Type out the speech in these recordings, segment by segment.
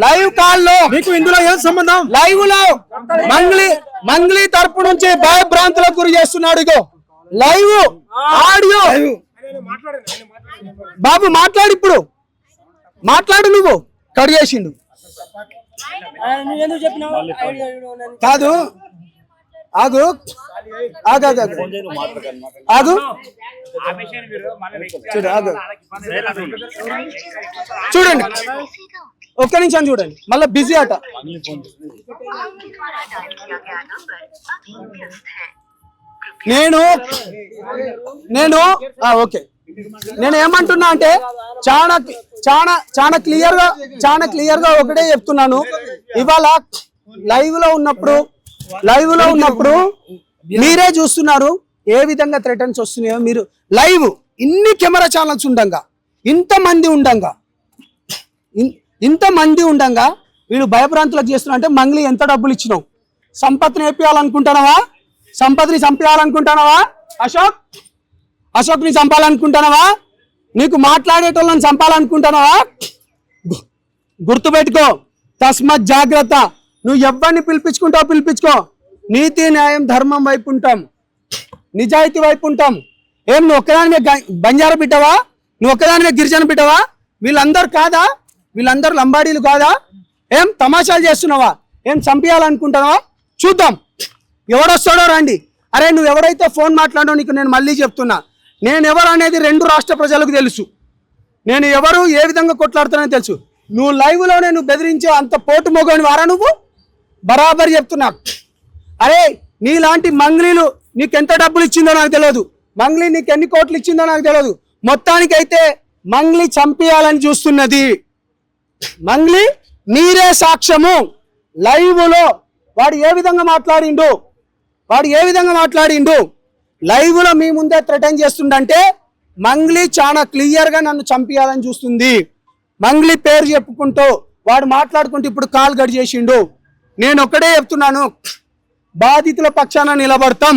Live call లో మీకు ఇందులో ఏం సంబంధం? లైవ్ లో మంగ్లీ తరపు నుంచి భయభ్రాంతులకు గురి చేస్తున్నాడు. ఇగో లైవ్ ఆడియో. బాబు మాట్లాడు, ఇప్పుడు మాట్లాడు. నువ్వు కట్ చేసిండు కాదు. ఆగు ఆగు ఆగు చూడండి, ఒక్క నిమిషం చూడండి. మళ్ళీ బిజీ అట. నేను ఓకే, నేను ఏమంటున్నా అంటే చాలా క్లియర్ గా ఒకటే చెప్తున్నాను. ఇవాళ లైవ్ లో ఉన్నప్పుడు మీరే చూస్తున్నారు ఏ విధంగా థ్రెటన్స్ వస్తున్నాయో. మీరు లైవ్ ఇన్ని కెమెరా ఛానల్స్ ఉండంగా, ఇంతమంది ఉండంగా వీళ్ళు భయభ్రాంతులకు చేస్తున్నా అంటే మంగ్లీ ఎంత డబ్బులు ఇచ్చినావు? సంపత్ని వేపియాలనుకుంటున్నావా? సంపత్ని చంపేయాలనుకుంటున్నావా? అశోక్ని చంపాలనుకుంటున్నావా? నీకు మాట్లాడేటోళ్ళని చంపాలనుకుంటున్నావా? గుర్తుపెట్టుకో, తస్మత్ జాగ్రత్త. నువ్వు ఎవరిని పిలిపించుకో. నీతి న్యాయం ధర్మం వైపు ఉంటాం, నిజాయితీ వైపు ఉంటాం. ఏం నువ్వు ఒక్కదానివే బంజారా బిడ్డవా? నువ్వు ఒక్కదానివే గిరిజన బిడ్డవా? వీళ్ళందరూ కాదా? వీళ్ళందరూ లంబాడీలు కాదా? ఏం తమాషాలు చేస్తున్నావా? ఏం చంపేయాలనుకుంటున్నావా? చూద్దాం, ఎవడొస్తాడో రండి. అరే నువ్వు ఎవరైతే ఫోన్ మాట్లాడో నీకు నేను మళ్ళీ చెప్తున్నా, నేను ఎవరు అనేది 2 రాష్ట్ర ప్రజలకు తెలుసు. నేను ఎవరు ఏ విధంగా కొట్లాడుతానని తెలుసు. నువ్వు లైవ్లోనే నువ్వు బెదిరించే అంత పోటు మొగని వారా నువ్వు? బరాబర్ చెప్తున్నా. అరే నీలాంటి మంగ్లీలు నీకెంత డబ్బులు ఇచ్చిందో నాకు తెలియదు, మంగ్లీ నీకు ఎన్ని కోట్లు ఇచ్చిందో నాకు తెలియదు. మొత్తానికైతే మంగ్లీ చంపేయాలని చూస్తున్నది. మంగ్లీ మీరే సాక్ష్యము. లైవ్లో వాడు ఏ విధంగా మాట్లాడిండు, లైవ్లో మీ ముందే థ్రెటన్ చేస్తుండంటే మంగ్లీ చాలా క్లియర్గా నన్ను చంపేయాలని చూస్తుంది. మంగ్లీ పేరు చెప్పుకుంటూ వాడు మాట్లాడుకుంటూ ఇప్పుడు కాల్ కట్ చేసిండు. నేను ఒక్కడే చెప్తున్నాను, బాధితుల పక్షాన నిలబడతాం,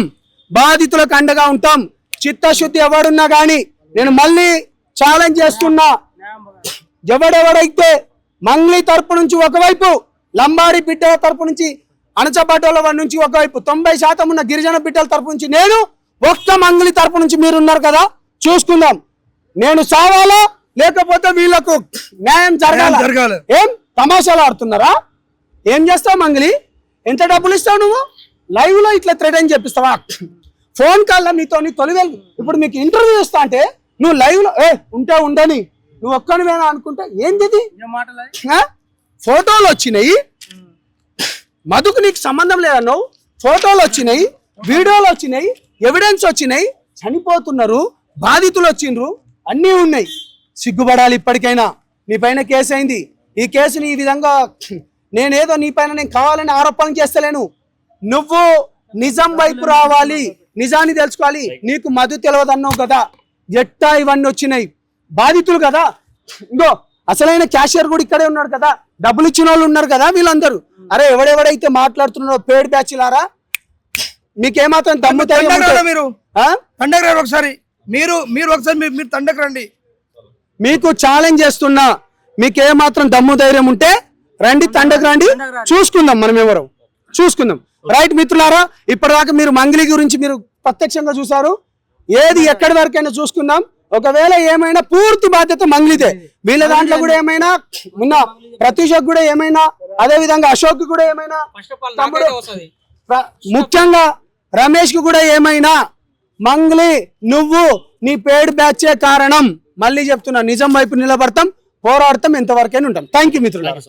బాధితులకు అండగా ఉంటాం. చిత్తశుద్ధి ఎవడున్నా కానీ నేను మళ్ళీ ఛాలెంజ్ చేస్తున్నా. ఎవడెవడైతే మంగ్లీ తరపు నుంచి ఒకవైపు, లంబాడి బిడ్డల తరపు నుంచి, అణచబడ్డల నుంచి ఒకవైపు, 90% ఉన్న గిరిజన బిడ్డల తరపు నుంచి, నేను ఒక్క మంగ్లీ తరపు నుంచి మీరున్నారు కదా, చూసుకుందాం. నేను సావాలా లేకపోతే వీళ్ళకు న్యాయం జరగాలి. ఏం తమాషాలు ఆడుతున్నారా? ఏం చేస్తావు మంగ్లీ? ఎంత డబ్బులు ఇస్తావు నువ్వు? లైవ్ లో ఇట్లా థ్రెటన్ చెప్పిస్తావా? ఫోన్ కాల్లో మీతో తొలివేలు. ఇప్పుడు మీకు ఇంటర్వ్యూ ఇస్తా అంటే నువ్వు లైవ్ లో ఉండని నువ్వు ఒక్కనివేనా అనుకుంటా. ఏంది ఫోటోలు వచ్చినాయి, మధుకు నీకు సంబంధం లేదన్నావు. ఫోటోలు వచ్చినాయి, వీడియోలు వచ్చినాయి, ఎవిడెన్స్ వచ్చినాయి. చనిపోతున్నారు, బాధితులు వచ్చిండ్రు, అన్నీ ఉన్నాయి. సిగ్గుపడాలి ఇప్పటికైనా. నీ పైన కేసు అయింది. ఈ కేసుని ఈ విధంగా నేనేదో నీ పైన నేను కావాలని ఆరోపణ చేస్తలేను. నువ్వు నిజం వైపు రావాలి, నిజాన్ని తెలుసుకోవాలి. నీకు మధు తెలియదన్నావు కదా, ఎట్టా ఇవన్నీ వచ్చినాయి? బాధితులు కదా. ఇంకో అసలైన క్యాషియర్ కూడా ఇక్కడే ఉన్నాడు కదా, డబ్బులు ఇచ్చిన వాళ్ళు ఉన్నారు కదా వీళ్ళందరూ. అరే ఎవడెవడైతే మాట్లాడుతున్నారో పేడ్ బ్యాచ్లారా, మీకేమాత్రం దమ్ము మీరు ఒకసారి మీరు తండకు రండి. మీకు ఛాలెంజ్ చేస్తున్నా, మీకేమాత్రం దమ్ము ధైర్యం ఉంటే రండి, తండకు రండి, చూసుకుందాం. మనం ఎవరు చూసుకుందాం. రైట్ మిత్రులారా, ఇప్పటిదాకా మీరు మంగ్లీ గురించి మీరు ప్రత్యక్షంగా చూసారు. ఏది ఎక్కడి వరకైనా చూసుకుందాం. ఒకవేళ ఏమైనా పూర్తి బాధ్యత మంగ్లీదే. వీళ్ళ దాంట్లో కూడా ఏమైనా ఉన్న, ప్రత్యూషకు కూడా ఏమైనా, అదే విధంగా అశోక్ కూడా ఏమైనా, ముఖ్యంగా రమేష్ కు కూడా ఏమైనా, మంగ్లీ నువ్వు నీ పేడ్ బ్యాచే కారణం. మళ్ళీ చెప్తున్నా, నిజం వైపు నిలబడతాం, పోరాడతాం, ఎంతవరకైనా ఉంటాం. థ్యాంక్ యూ మిత్రులారా.